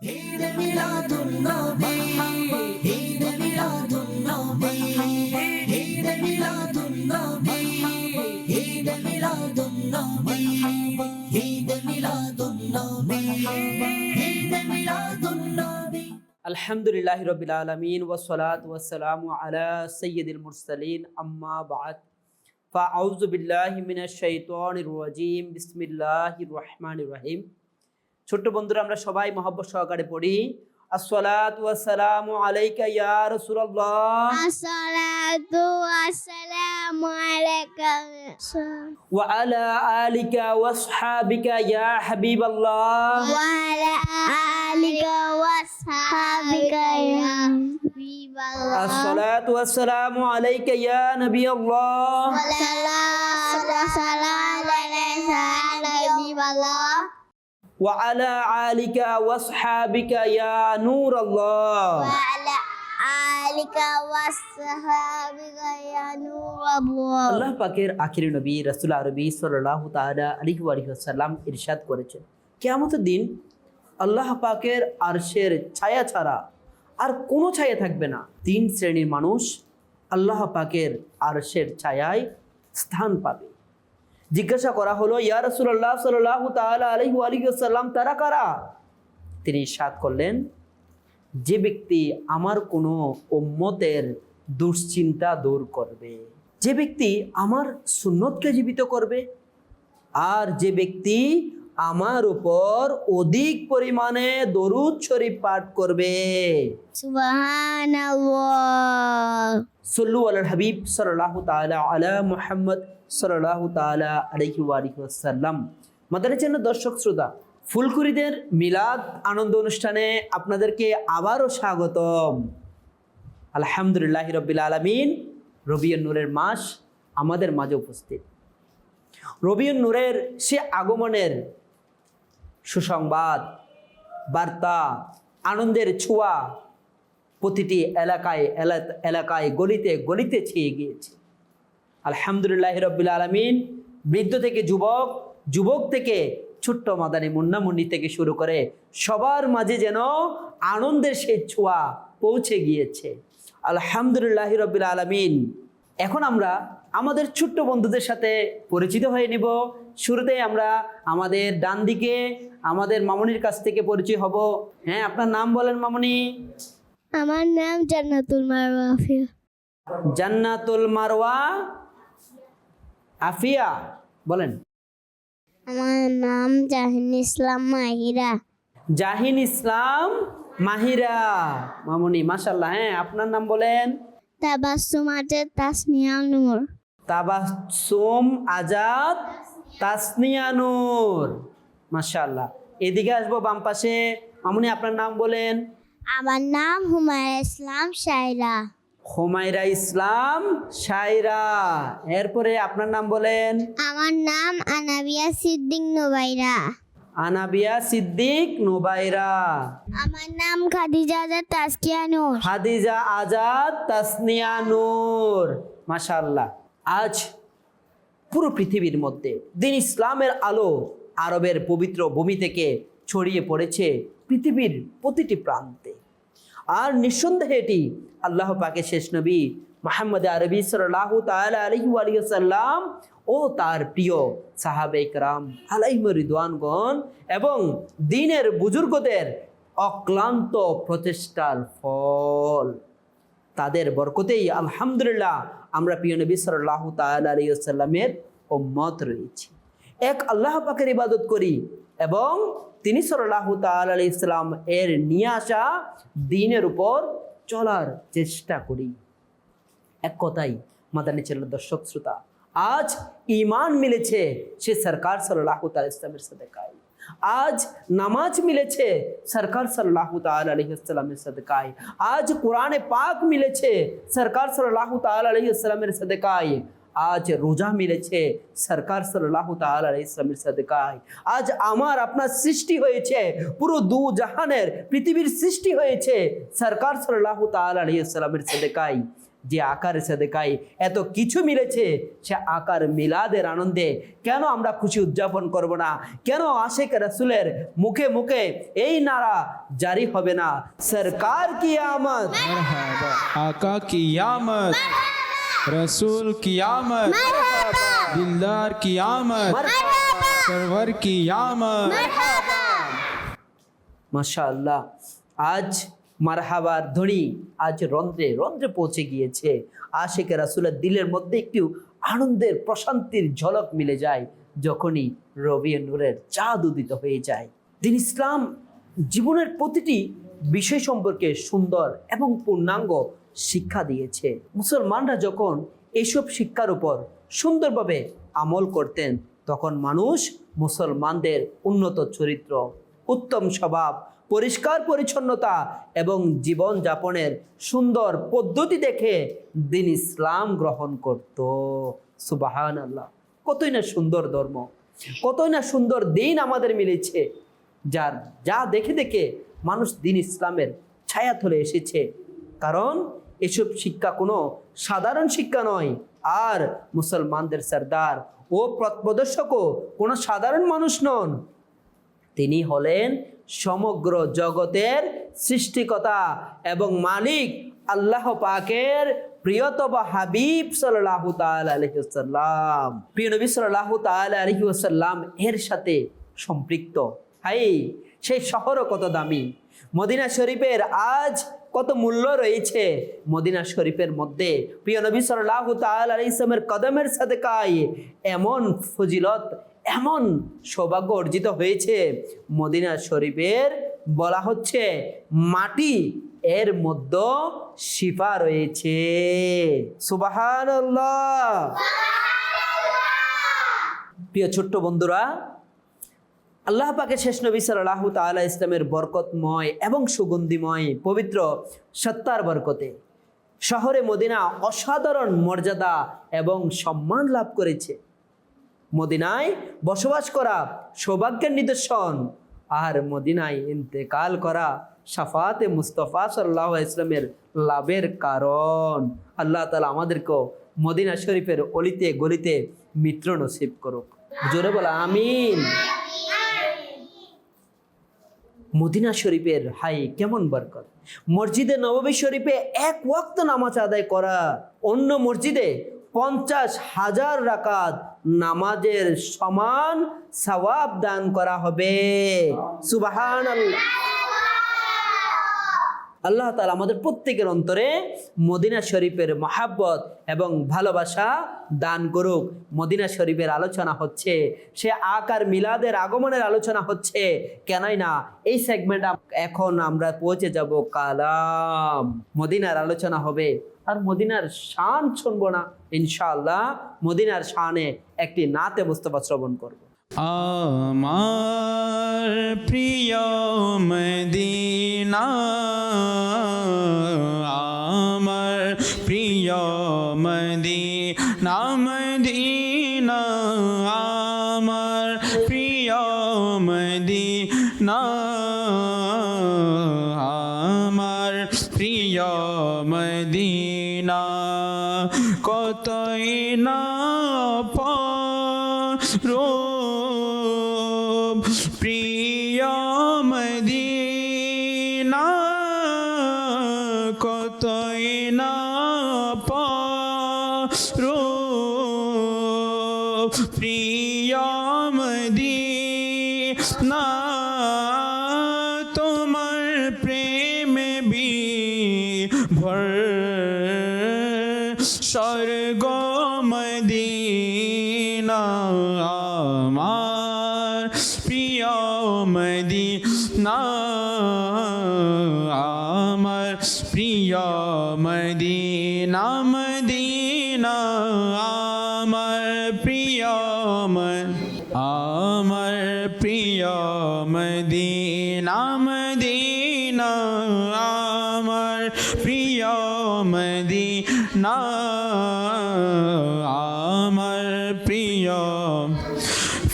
ঈদ মিলাদুন নবী, ঈদ মিলাদুন নবী, ঈদ মিলাদুন নবী, ঈদ মিলাদুন নবী, ঈদ মিলাদুন নবী, ঈদ মিলাদুন নবী। আলহামদুলিল্লাহি রাব্বিল আলামিন ওয়াসসালাতু ওয়াসসালামু আলা সাইয়্যিদিল মুরসালিন আম্মা বা'দ ফাআউযু বিল্লাহি মিনাশ শাইতানির রাজীম বিসমিল্লাহির রহমানির রহিম। ছোট্ট বন্ধুরা, আমরা সবাই মহব্বত সহকারে পড়ি আসসালাতু ওয়াসসালামু আলাইকা ইয়া রাসূলুল্লাহ, আসসালাতু ওয়াসসালামু আলাইকা ওয়া আলা আলিকা ওয়াসহাবিকা ইয়া হাবিবাল্লাহ, ওয়া আলা আলিকা ওয়াসহাবিকা ইয়া হাবিবাল্লাহ। আসসালাতু ওয়াসসালামু আলাইকা ইয়া নবিয়াল্লাহ, সাল্লাল্লাহু ওয়াসাল্লামু আলাইকা ইয়া হাবিবাল্লাহ। ওয়া আলা আলিকা ওয়াসহাবিকা ইয়া নূরাল্লাহ, ওয়া আলা আলিকা ওয়াসহাবিকা ইয়া নূরাল্লাহ। আল্লাহ পাকের আখির নবী রাসূল আরবি সাল্লাল্লাহু তাআলা আলাইহি ওয়া সাল্লাম ইরশাদ করেছেন, কিয়ামতের দিন আল্লাহ পাকের আরশের ছায়া ছাড়া আর কোনো ছায়া থাকবে না। তিন শ্রেণীর মানুষ আল্লাহ পাকের আরশের ছায়ায় স্থান পাবে। জিজ্ঞাসা করা হলো, ইয়া রাসূলুল্লাহ সাল্লাল্লাহু তাআলা আলাইহি ওয়া সাল্লাম, তারা কারা? তিনি ইরশাদ করলেন, যে ব্যক্তি আমার কোনো উম্মতের দুশ্চিন্তা দূর করবে, যে ব্যক্তি আমার সুন্নতকে জীবিত করবে, আর যে ব্যক্তি আমার উপর অধিক পরিমাণে দরুদ শরীফ পাঠ করবে। সুবহানাল্লাহ। সল্লু আলাল হাবিব সাল্লাল্লাহু তাআলা আলা মুহাম্মদ সাল্লাল্লাহু তাআলা আলাইহি ওয়া সাল্লাম। মাদানী চ্যানেল দর্শক শ্রোতা, ফুলকুরিদের মিলাদ আনন্দ অনুষ্ঠানে আপনাদেরকে আবারও স্বাগতম। আলহামদুলিল্লাহি রাব্বিল আলামিন, রবিউন নূরের মাস আমাদের মাঝে উপস্থিত। রবিউন নূরের সে আগমনের সুসংবাদ, বার্তা, আনন্দের ছোঁয়া প্রতিটি এলাকায় এলাকায় গলিতে গলিতে ছেয়ে গিয়েছে। আলহামদুলিল্লাহ রাব্বিল আলামিন, বৃদ্ধ থেকে যুবক, যুবক থেকে ছোট্ট মাদানী মুন্না মুন্নি থেকে শুরু করে সবার মাঝে যেন আনন্দের সেই ছোঁয়া পৌঁছে গিয়েছে। আলহামদুলিল্লাহ রাব্বিল আলামিন। এখন আমরা আমাদের ছোট্ট বন্ধুদের সাথে পরিচিত হয়ে নিব। শুরুতেই আমরা আমাদের ডান দিকে আমাদের মামুনির কাছ থেকে পরিচয় হব। হ্যাঁ, আপনার নাম বলেন মামুনি। আমার নাম জান্নাতুল মারওয়া আফিয়া। জান্নাতুল মারওয়া আফিয়া, বলেন। আমার নাম জাহিন ইসলাম মাহিরা। জাহিন ইসলাম মাহিরা। মামুনি, মাশাআল্লাহ। হ্যাঁ, আপনার নাম বলেন। তাবাসসুম আজাদ তাসনিয়া নূর। তাবাসসুম আজাদ তাসনিয়া নূর, মাশাআল্লাহ। এদিকে আসবো বাম পাশে। মামুনি, আপনার নাম বলেন। আমার নাম হুমায়রা ইসলাম শায়রা। হুমায়রা ইসলাম শায়রা। এরপরে আপনার নাম বলেন। আমার নাম আনাবিয়া সিদ্দিক নুবাইরা। আনাবিয়া সিদ্দিক নুবাইরা। আমার নাম খাদিজা আজাদ তাসকিয়া নূর। খাদিজা আজাদ তাসনিয়া নূর, মাশাআল্লাহ। আজ পুরো পৃথিবীর মধ্যে দিন ইসলামের আলো আরবের পবিত্র ভূমি থেকে ছড়িয়ে পড়েছে পৃথিবীর প্রতিটি প্রান্তে। আর নিঃসন্দেহে এটি আল্লাহ পাকের শেষ নবী মুহাম্মদ আরবি সাল্লাল্লাহু তাআলা আলাইহি ওয়া সাল্লাম ও তার প্রিয় সাহাবায়ে কেরাম আলাইহিম রিদওয়ানগণ এবং দ্বীনের বুজুর্গদের অক্লান্ত প্রচেষ্টার ফল। তাদের বরকতেই আলহামদুলিল্লাহ আমরা প্রিয় নবী সাল্লাল্লাহু তাআলা আলাইহি ওয়াসাল্লামের উম্মত রয়েছি। এক আল্লাহ পাকের ইবাদত করি এবং তিনি সাল্লাল্লাহু তাআলা আলাইহিস সালাম এর নিয়ে আসা দ্বীনের উপর চলার চেষ্টা করি। এক কথাই মাদানী চ্যানেল দর্শক শ্রোতা, আজ ঈমান মিলেছে সে সরকার সাল্লাল্লাহু তাআলা আলাইহি ওয়াসাল্লামের সাদকায়। আজ নামাজ মিলেছে সরকার সাল্লাল্লাহু তাআলা আলাইহি ওয়াসাল্লামের সাদকায়। আজ কোরআনে পাক মিলেছে সরকার সাল্লাল্লাহু তাআলা আলাইহি ওয়াসাল্লামের সাদকায়। আজ রোজা মিলেছে সরকার সাল্লাল্লাহু তাআলা আলাইহি ওয়াসাল্লামের সাদকায়। আজ আমার আপনার সৃষ্টি হয়েছে, পুরো দু জাহানের পৃথিবীর সৃষ্টি হয়েছে সরকার সাল্লাল্লাহু তাআলা আলাইহি ওয়াসাল্লামের সাদকায়। যে আকার সাদেকায় এত কিছু মিলেছে, সে আকার মিলাদের আনন্দে কেন আমরা খুশি উদযাপন করব না? কেন আশিক রাসূলের মুখে মুখে এই নারা জারি হবে না, সরকার কি আমদ, आका की आमद, रसूल की आमद, दिलदार की आमद, सरवर की आमद। মাশাআল্লাহ, আজ মারহাবার ধ্বনি আজ রন্ধ্রে রন্ধ্রে পৌঁছে গিয়েছে। আশিক রাসূলের দিলের মধ্যে একটু আনন্দের প্রশান্তির ঝলক মিলে যায় যখনই রবি নূরের চাঁদ উদিত হয়ে যায়। দিন ইসলাম জীবনের প্রতিটি বিষয় সম্পর্কে সুন্দর এবং পূর্ণাঙ্গ শিক্ষা দিয়েছে। মুসলমানরা যখন এইসব শিক্ষার উপর সুন্দরভাবে আমল করতেন, তখন মানুষ মুসলমানদের উন্নত চরিত্র, উত্তম স্বভাব, পরিষ্কার পরিচ্ছন্নতা এবং জীবন যাপনের সুন্দর পদ্ধতি দেখে দিন ইসলাম গ্রহণ করত। সুবহানাল্লাহ, কতই না সুন্দর ধর্ম, কতই না সুন্দর দিন আমাদের মিলেছে, যা দেখে দেখে মানুষ দিন ইসলামের ছায়াতলে এসেছে। কারণ এসব শিক্ষা কোনো সাধারণ শিক্ষা নয়, আর মুসলমানদের সরদার ও পথ প্রদর্শকও কোনো সাধারণ মানুষ নন। তিনি হলেন সমগ্র জগতের সৃষ্টিকর্তা এবং মালিক আল্লাহ পাকের প্রিয়তম হাবিব সাল্লাল্লাহু তাআলা আলাইহি ওয়াসাল্লাম। প্রিয় নবী সাল্লাল্লাহু তাআলা আলাইহি ওয়াসাল্লাম এর সাথে সম্পৃক্ত। হাই, সেই শহরও কত দামি, মদিনা শরীফের আজ কত মূল্য রয়েছে। মদিনা শরীফের মধ্যে প্রিয় নবী সাল্লাল্লাহু তাআলা আলাইহি ওয়াসাল্লামের কদমের সাদকায় এমন ফজিলত, এমন সৌভাগ্য অর্জিত হয়েছে। মদিনা শরীফের বলা হচ্ছে মাটি, এর মধ্যে শিফা রয়েছে। সুবহানাল্লাহ। প্রিয় ছোট্ট বন্ধুরা, আল্লাহ পাকের শেষ নবী সাল্লাল্লাহু তাআলা ইসলামের বরকতময় এবং সুগন্ধিময় পবিত্র সত্তার বরকতে শহরে মদিনা অসাধারণ মর্যাদা এবং সম্মান লাভ করেছে। মদিনায় বসবাস করা সৌভাগ্যের নিদর্শন, আর মদিনায় ইন্তেকাল করা শাফাতে মুস্তাফা সাল্লাল্লাহু আলাইহি ওয়াসাল্লামের লাভের কারণ। আল্লাহ তাআলা আমাদেরকেও মদিনা শরীফের অলিতে গলিতে মিত্র নসিব করুক। জোরে বলা আমিন। মদিনা শরীফের হাই কেমন বরকত! মসজিদে নববী শরীফে এক ওয়াক্ত নামাজ আদায় করা অন্য মসজিদে 50,000 রাকাত নামাজের সমান সওয়াব দান করা হবে। সুবহানাল্লাহ। আল্লাহ তাআলা আমাদের প্রত্যেকের অন্তরে মদিনা শরীফের মহাব্বত এবং ভালোবাসা দান করুক। মদিনা শরীফের আলোচনা হচ্ছে, সে আকার মিলাদের আগমনের আলোচনা হচ্ছে। কেনই না এই সেগমেন্ট এখন আমরা পৌঁছে যাব কালাম, মদিনার আলোচনা হবে। আর মদিনার শান শুনবো না ইনশাআল্লাহ, মদিনার শানে একটি নাতে মুস্তাফা শ্রবণ করব। আমার প্রিয় মদিনা, আমার প্রিয় মদিনা, মদিনা আমার প্রিয় মদিনা, আমার প্রিয় মদিনা, কতই না প্রিয় মদিনা, কতই না প্রিয় মদিনা, তোমার প্রেমে বিভোর স্বর্গ মদিনা, আমার প্রিয় মদিনা, আমার প্রিয় মদিনা, মদিনা আমার প্রিয় আমার প্রিয় মদিনা, মদিনা আমার প্রিয় মদিনা, আমার প্রিয়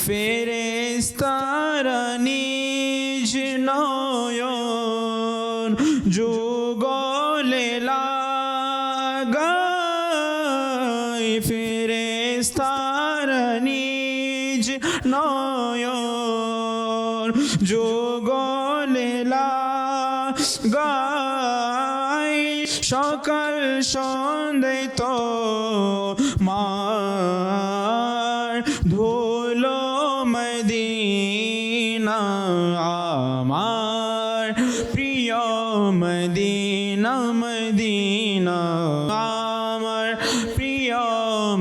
ফেরেশতারা নিজ নয়ন যুগলে লাগা গাই সকাল সন্ধ্যায় তো মার ধুলো মদিনা আমার প্রিয় মদিনা মদিনা আমার প্রিয়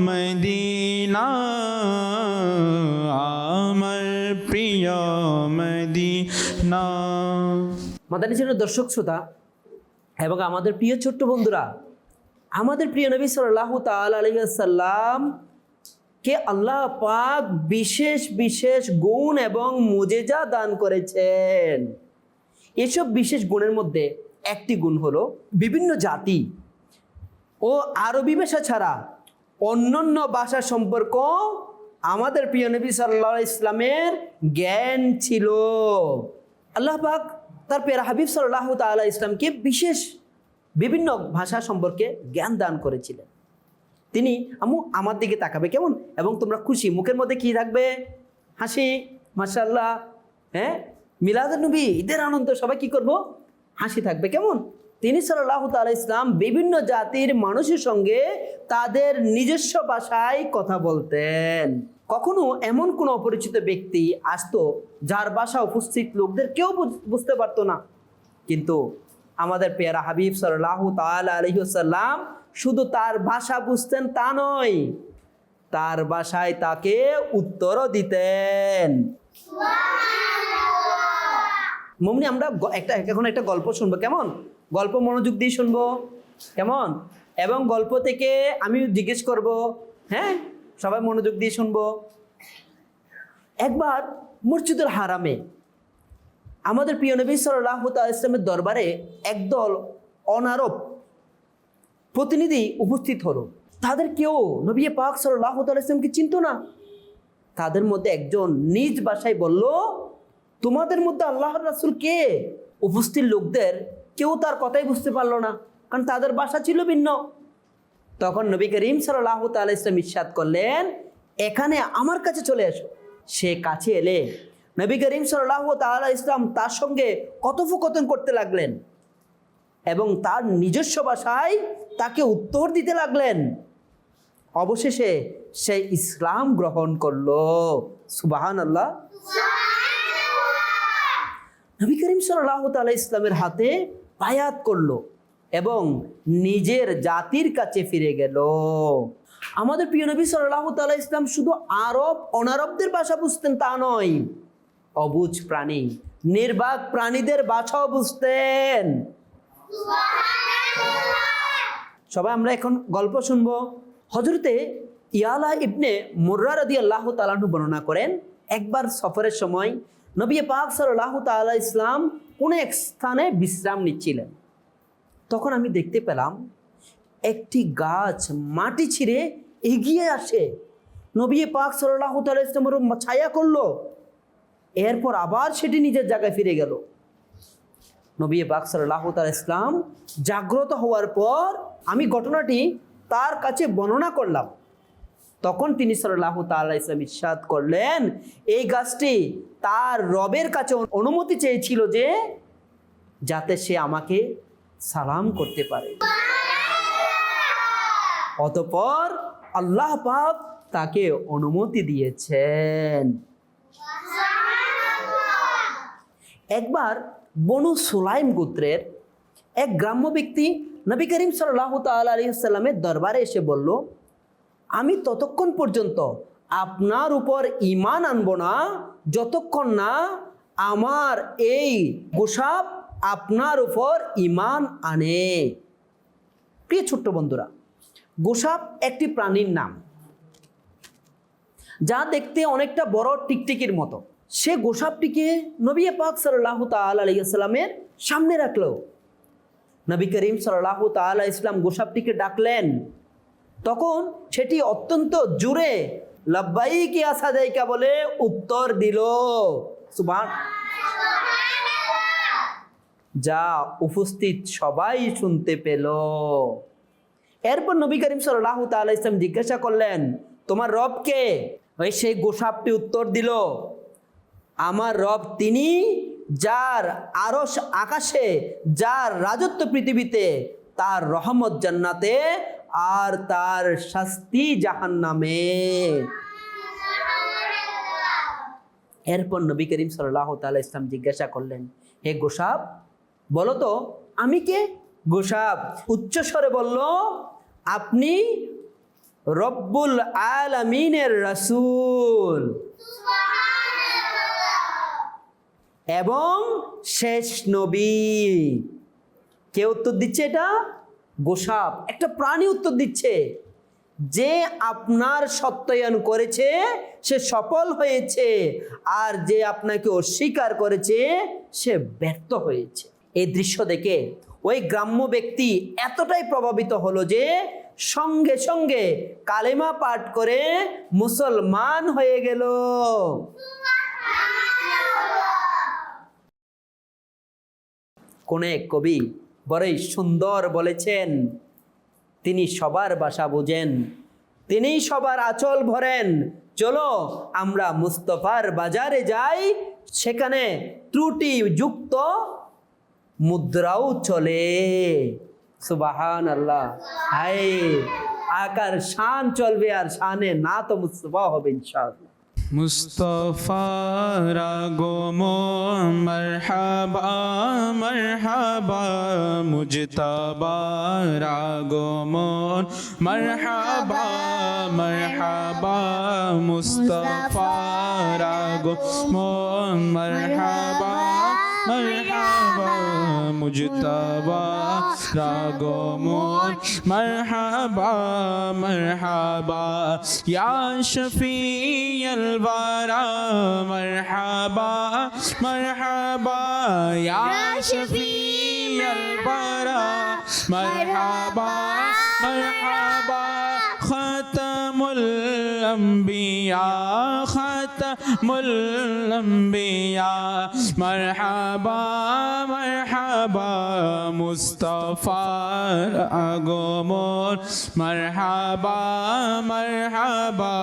মদিনা আমার প্রিয় মদিনা। মাদানী চ্যানেলের দর্শক শ্রোতা এবং আমাদের প্রিয় ছোট্ট বন্ধুরা, আমাদের প্রিয় নবী সাল্লাল্লাহু তাআলা আলাইহি ওয়াসাল্লাম কে আল্লাহ পাক বিশেষ বিশেষ গুণ এবং মুজিজা দান করেছেন। এসব বিশেষ গুণের মধ্যে একটি গুণ হলো বিভিন্ন জাতি ও আরবি ভাষা ছাড়া অন্যান্য ভাষা সম্পর্ক আমাদের প্রিয় নবী সাল্লাল্লাহু আলাইহি ইসলামের জ্ঞান ছিল। আল্লাহ পাক তার প্রিয় হাবিব সাল্লাল্লাহু তাআলা ইসলামকে বিশেষ বিভিন্ন ভাষা সম্পর্কে জ্ঞান দান করেছিলেন। তিনি আমার দিকে তাকাবে কেমন, এবং তোমরা খুশি, মুখের মধ্যে কি থাকবে? হাসি, মাশাআল্লাহ। হ্যাঁ, মিলাদুন নবী, ঈদের আনন্দ, সবাই কি করব? হাসি থাকবে কেমন। তিনি সাল্লাল্লাহু তাআলা ইসলাম বিভিন্ন জাতির মানুষের সঙ্গে তাদের নিজস্ব ভাষায় কথা বলতেন। কখনো এমন কোনো অপরিচিত ব্যক্তি আসতো যার ভাষা উপস্থিত লোকদের কেউ বুঝতে পারতো না, কিন্তু আমাদের পেয়ারা হাবিব সাল্লাল্লাহু তাআলা আলাইহি ওয়াসাল্লাম শুধু তার ভাষা বুঝতেন তা নয়, তার ভাষায় তাকে উত্তরও দিতেন। মুমিন, আমরা এখন একটা গল্প শুনবো, কেমন? গল্প মনোযোগ দিয়ে শুনবো, কেমন? এবং গল্প থেকে আমি জিজ্ঞেস করব, হ্যাঁ, সবাই মনোযোগ দিয়ে শুনবো। একবার মসজিদুল হারামে আমাদের প্রিয় নবী সাল্লাল্লাহু তাআলা ইসলামের দরবারে একদল অনারব প্রতিনিধি উপস্থিত হলো। তাদের কেউ নবী পাক সাল্লাল্লাহু তাআলা ইসলামকে চিনত না। তাদের মধ্যে একজন নিজ ভাষায় বলল, তোমাদের মধ্যে আল্লাহর রাসূল কে? উপস্থিত লোকদের কেউ তার কথাই বুঝতে পারলো না, কারণ তাদের ভাষা ছিল ভিন্ন। তখন নবী করিম সাল্লাল্লাহু তাআলা ইসলাম ইরশাদ করলেন, এখানে আমার কাছে চলে এসো। সে কাছে এলে নবী করিম সাল্লাল্লাহু তাআলা ইসলাম তার সঙ্গে কথোপকথন করতে লাগলেন এবং তার নিজস্ব ভাষায় তাকে উত্তর দিতে লাগলেন। অবশেষে সে ইসলাম গ্রহণ করলো। সুবহানাল্লাহ। নবী করিম সাল্লাল্লাহু তাআলা ইসলামের হাতে বায়াত করলো এবং নিজের জাতির কাছে ফিরে গেল। আমাদের প্রিয় নবী সাল্লাল্লাহু তাআলা ইসলাম শুধু আরব অনারবদের ভাষা বুঝতেন তা নয়, অবুঝ প্রাণী, নির্বাক প্রাণীদের ভাষাও বুঝতেন। সবাই আমরা এখন গল্প শুনবো। হযরতে ইয়ালা ইবনে মুররা রাদিয়াল্লাহু তাআলা আনহু বর্ণনা করেন, একবার সফরের সময় নবী পাক সাল্লাল্লাহু তাআলা ইসলাম কোন এক স্থানে বিশ্রাম নিচ্ছিলেন। তখন আমি দেখতে পেলাম একটি গাছ মাটি ছিঁড়ে এগিয়ে আসে, নবী পাক সাল্লাল্লাহু তাআলা ইসলামের ছায়া করলো, এরপর আবার সেটি নিজের জায়গায় ফিরে গেল। নবী পাক সাল্লাল্লাহু তাআলা ইসলাম জাগ্রত হওয়ার পর আমি ঘটনাটি তার কাছে বর্ণনা করলাম। তখন তিনি সাল্লাল্লাহু তাআলা ইসলাম ইরশাদ করলেন, এই গাছটি তার রবের কাছে অনুমতি চেয়েছিল যে যাতে সে আমাকে সালাম করতে পারে। অতঃপর আল্লাহ পাক তাকে অনুমতি দিয়েছেন। একবার বনু সুলাইম গোত্রের এক গ্রাম্য ব্যক্তি নবী করিম সাল্লাল্লাহু তাআলা আলাইহি ওয়াসাল্লামের দরবারে এসে বলল, আমি ততক্ষণ পর্যন্ত আপনার উপর ঈমান আনবো না যতক্ষণ না আমার এই গোশাপ আপনার উপর ঈমান আনে। প্রিয় ছোট্ট বন্ধুরা, গোশাপ একটি প্রাণীর নাম যা দেখতে অনেকটা বড় টিকটিকির মতো। সে গোশাপটিকে নবী পাক সাল্লাল্লাহু তাআলা আলাইহি ওয়াসাল্লামের সামনে রাখলো। নবী করিম সাল্লাল্লাহু তাআলা ইসলাম গোশাপটিকে ডাকলেন, তখন সেটি অত্যন্ত জোরে লাব্বাইক ইয়া সাদাইকা বলে উত্তর দিল। যা উপস্থিত সবাই শুনতে পেল। এরপর নবী করিম সাল্লাল্লাহু তাআলা ইসলাম জিজ্ঞাসা করলেন, তোমার রব কে? ওই সেই গোশাপটি উত্তর দিল, আমার রব তিনি যার আরশ আকাশে, যার রাজত্ব পৃথিবীতে, তার রহমত জান্নাতে আর তার শাস্তি জাহান্নামে। এরপর নবী করিম সাল্লাল্লাহু তাআলা ইসলাম জিজ্ঞাসা করলেন, হে গোসাব বলো তো আমি কে? গোসাব উচ্চস্বরে বলল, আপনি রব্বুল আলামিনের রাসূল এবং শেষ নবী। কে উত্তর দিচ্ছে? এটা গোসাব, একটা প্রাণী উত্তর দিচ্ছে। যে আপনার সত্যায়ন করেছে সে সফল হয়েছে, আর যে আপনাকে অস্বীকার করেছে সে ব্যর্থ হয়েছে। এই দৃশ্য দেখে ওই গ্রাম্য ব্যক্তি এতটাই প্রভাবিত হলো যে সঙ্গে সঙ্গে কালেমা পাঠ করে মুসলমান হয়ে গেল। কোন এক কবি বড়ই সুন্দর বলেছেন, তিনি সবার ভাষা বোঝেন, তিনি সবার আঁচল ভরেন। চলো আমরা মুস্তফার বাজারে যাই, সেখানে ত্রুটি যুক্ত মুদ্রাও চলে। সুবহানাল্লাহ। হায়, আকার শান চলবে আর শানে না তো মুস্তফা হবে ইনশাআল্লাহ। মুস্তাফার আগমন মারহাবা মারহাবা, মুজতাবার আগমন মারহাবা মারহাবা, মুস্তাফার আগমন মারহাবা মারহাবা, মুজতাবার আগমন মারহাবা মারহাবা, ইয়া শফিয়াল ওয়ারা মারহাবা মারহাবা, ইয়া শফিয়াল ওয়ারা মারহাবা মারহাবা, খাতামুল আম্বিয়া খাতামুল আম্বিয়া মারহাবা মারহাবা, মুস্তাফার আগমন মারহাবা মারহাবা,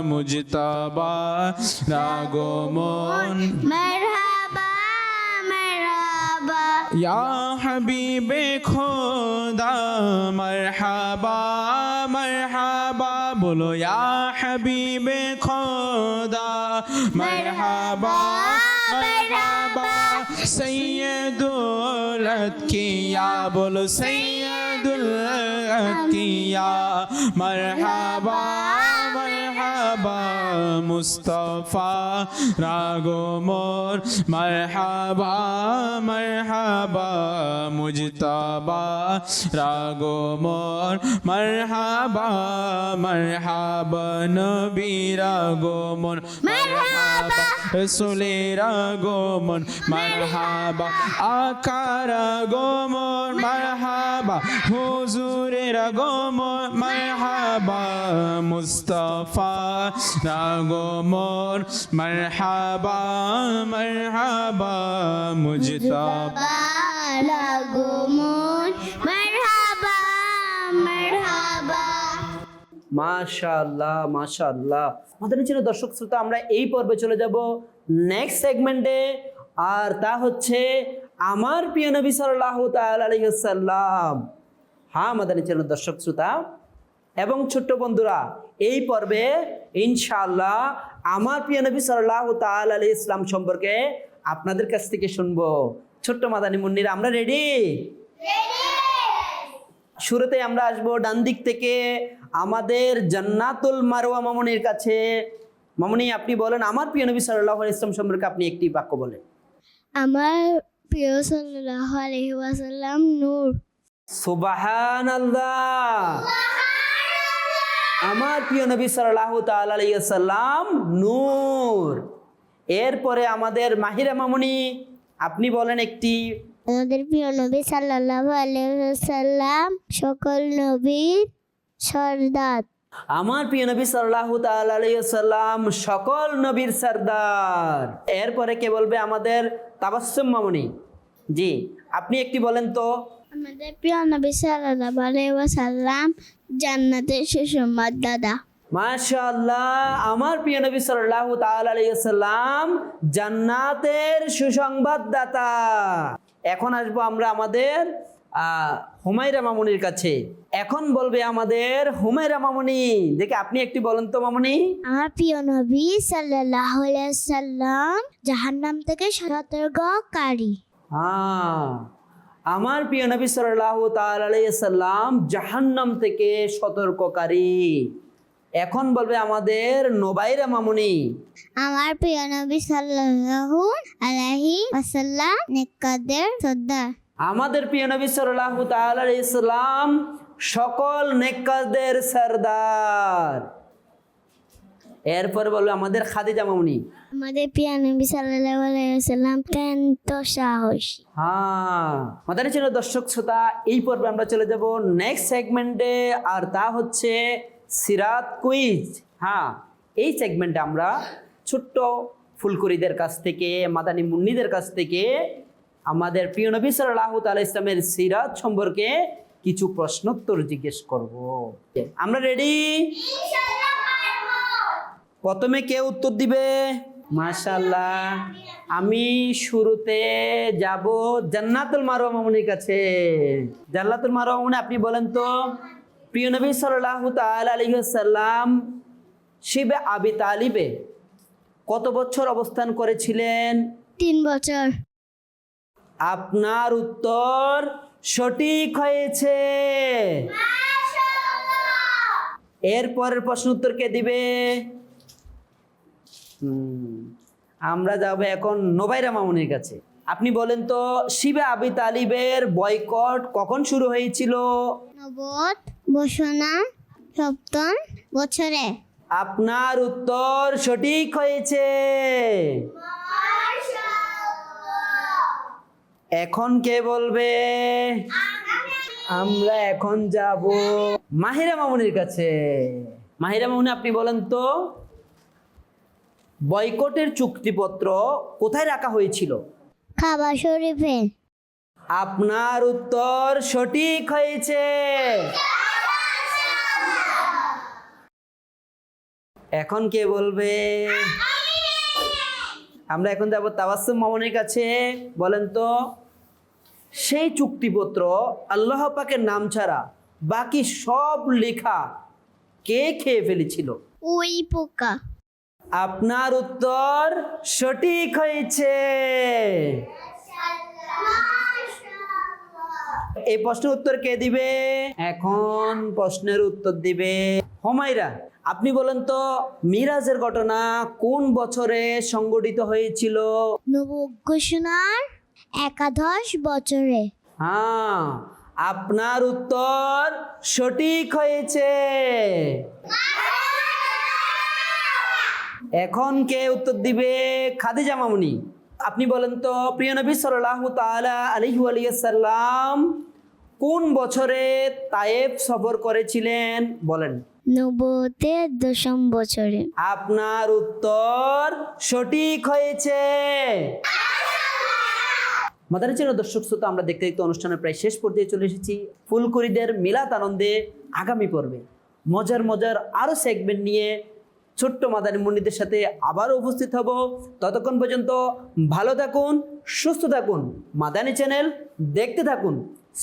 মুজতাবার আগমন মারহাবা মারহাবা, ইয়া হাবিবে খোদা মারহাবা মারহাবা, বলো ইয়া হাবিবে খোদা মারহাবা মারহাবা, সৈয়দুল আতকিয়া বলো সৈয়দুল আতকিয়া মারহাবা মারহাবা, মুস্তাফা আগমন মারহাবা মারহাবা, মুজতাবা আগমন মারহাবা মারহাবা, নবীর আগমন মারহাবা, রাসূলের আগমন মারহাবা, আকার আগমন মারহাবা, হুজুরের আগমন মারহাবা, মুস্তাফা আগমন মারহাবা মারহাবা, মুজতাবা আগমন মারহাবা মারহাবা। মাশাআল্লাহ মাশাআল্লাহ। আমাদের ছিল দর্শক শ্রোতা, আমরা এই পর্বে চলে যাব নেক্সট সেগমেন্টে, আর তা হচ্ছে আমার প্রিয় নবী সাল্লাল্লাহু তাআলা আলাইহি ওয়াসাল্লাম। হ্যাঁ আমাদের ছিল দর্শক শ্রোতা এবং ছোট্ট বন্ধুরা, এই পর্বে ইনশাআল্লাহ আমার প্রিয় নবী সাল্লাল্লাহু তাআলা আলাইহি ইসলাম সম্পর্কে আপনাদের কাছ থেকে শুনবো। ছোট্ট মাদানী মুন্নিরা, আমরা রেডি? শুরুতে আমরা আসবো ডান দিক থেকে আমাদের জান্নাতুল মারওয়া মামুনির কাছে। মামুনি, আপনি বলেন আমার প্রিয় নবী সাল্লাল্লাহু আলাইহি ওয়াসাল্লাম সম্পর্কে আপনি একটি বাক্য বলেন। আমার প্রিয় সাল্লাল্লাহু আলাইহি ওয়াসাল্লাম নূর। সুবহানাল্লাহ। আমার প্রিয় নবী সাল্লাল্লাহু তাআলা আলাইহি ওয়াসাল্লাম নূর। এরপরে আমাদের মাহিরা মামুনি, আপনি বলেন একটি। আমাদের প্রিয় নবী সাল্লাল্লাহু আলাইহি ওয়াসাল্লাম সকল নবীর সরদার। আমার প্রিয় নবী সাল্লাল্লাহু তাআলা আলাইহি ওয়াসাল্লাম সকল নবীর সরদার। এরপরে কে বলবে? আমাদের তাবাসসুম মামুনি। জি, আপনি একটি বলেন তো। আমাদের প্রিয় নবী সাল্লাল্লাহু আলাইহি ওয়াসাল্লাম জান্নাতের সুসংবাদ দাতা। মাশাআল্লাহ, আমার প্রিয় নবী সাল্লাল্লাহু তাআলা আলাইহি ওয়াসাল্লাম জান্নাতের সুসংবাদদাতা। এখন আসবো আমরা আমাদের হুমায়রা মামুনির কাছে। এখন বলবে আমাদের হুমায়রা মামুনি, দেখে আপনি একটু বলেন তো মামুনি। আমার প্রিয় নবী সাল্লাল্লাহু আলাইহি ওয়াসাল্লাম জাহান্নাম থেকে সতর্ককারী। আমার প্রিয় নবী সাল্লাল্লাহু তাআলা আলাইহি ওয়াসাল্লাম জাহান্নাম থেকে সতর্ককারী। এখন বলবে আমাদের নোবাইরা মামুনি। আমার প্রিয় নবী সাল্লাল্লাহু আলাইহি ওয়াসাল্লাম নেককারদের সর্দার। আমাদের প্রিয় নবী সাল্লাল্লাহু তাআলা আলাইহি ওয়াসাল্লাম সকল নেককারদের সরদার। এরপর বলবে আমাদের খাদিজা মামুনি। আমাদের প্রিয় নবী সাল্লাল্লাহু আলাইহি ওয়াসাল্লাম অত্যন্ত সাহসী। মাদানী চ্যানেল দর্শক শ্রোতা, এই পর্বে আমরা চলে যাব নেক্সট সেগমেন্টে, আর তা হচ্ছে সিরাত কুইজ। এই সেগমেন্টে আমরা ছোট্ট ফুলকুরিদের কাছ থেকে, মাদানী মুন্নিদের কাছ থেকে আমাদের প্রিয় নবী সাল্লাল্লাহু তাআলা ইসলামের সিরাত সম্পর্কে কিছু প্রশ্নোত্তর জিজ্ঞেস করব। আমরা রেডি? প্রথমে কে উত্তর দিবে? মাশাআল্লাহ, আমি শুরুতে যাব জান্নাতুল মারওয়া মামুনির কাছে। জান্নাতুল মারওয়া মামুনি, আপনি বলেন তো প্রিয় নবী সাল্লাল্লাহু তাআলা আলাইহি ওয়াসাল্লাম শিবে আবি তালিবে কত বছর অবস্থান করেছিলেন? 3 বছর। আপনার উত্তর সঠিক হয়েছে। এরপরের প্রশ্ন উত্তর কে দিবে? আমরা যাব এখন নোবাইরা মামুনির কাছে। আপনি বলেন তো শিবে আবি তালিবের বয়কট কখন শুরু হয়েছিল? নবদ বসনা 7ম বছরে। আপনার উত্তর সঠিক হয়েছে। এখন কে বলবে? আমরা এখন যাব মাহিরা মামুনির কাছে। মাহিরা মামুনি, আপনি বলেন তো বয়কটের চুক্তিপত্র কোথায় রাখা হয়েছিল? কাবা শরীফে। আপনার উত্তর সঠিক হয়েছে। এখন কে বলবে? আমরা এখন যাব তাবাসসুম মামুনির কাছে। বলেন তো সেই চুক্তিপত্র আল্লাহ পাকের নাম ছাড়া বাকি সব লেখা কে খেয়ে ফেলেছিল? ওই পোকা। আপনার উত্তর সঠিক হয়েছে। এই প্রশ্নের উত্তর কে দিবে? এখন প্রশ্নের উত্তর দিবে হুমায়রা। আপনি বলেন তো মিরাজের ঘটনা কোন বছরে সংঘটিত হয়েছিল? নবুয়্ ঘোষণার 11 বছরে। আপনার উত্তর সঠিক হয়েছে। এখন কে উত্তর দিবে? খাদিজা মামুনি। আপনি বলেন তো প্রিয় নবী সাল্লাল্লাহু তাআলা আলাইহি ওয়াসাল্লাম কোন বছরে তায়েফ সফর করেছিলেন? বলেন। নবুয়তের 10ম বছরে। আপনার উত্তর সঠিক হয়েছে। মাদানী চ্যানেল দর্শক শ্রোতা, আমরা দেখতে দেখতে অনুষ্ঠানের প্রায় শেষ পর্যায়ে চলে এসেছি। ফুলকুরিদের মিলাদ আনন্দে আগামী পর্বে মজার মজার আরো সেগমেন্ট নিয়ে ছোট্ট মাদানী মুন্নিদের সাথে আবার উপস্থিত হব। ততক্ষণ পর্যন্ত ভালো থাকুন, সুস্থ থাকুন, মাদানী চ্যানেল দেখতে থাকুন।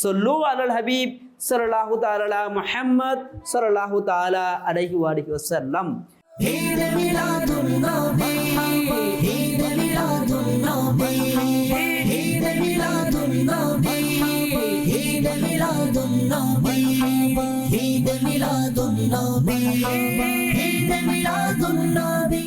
সল্লু আলাল হাবিব সাল্লাল্লাহু তাআলা আলা মুহাম্মদ সাল্লাল্লাহু তাআলা আলাইহি ওয়া আলিহি ওয়াসাল্লাম। ঈদ মিলাদুন নবী, ঈদ মিলাদুন নবী, ঈদ মিলাদুন নবী, ঈদ মিলাদুন নবী, ঈদ মিলাদুন নবী, ঈদ মিলাদুন নবী।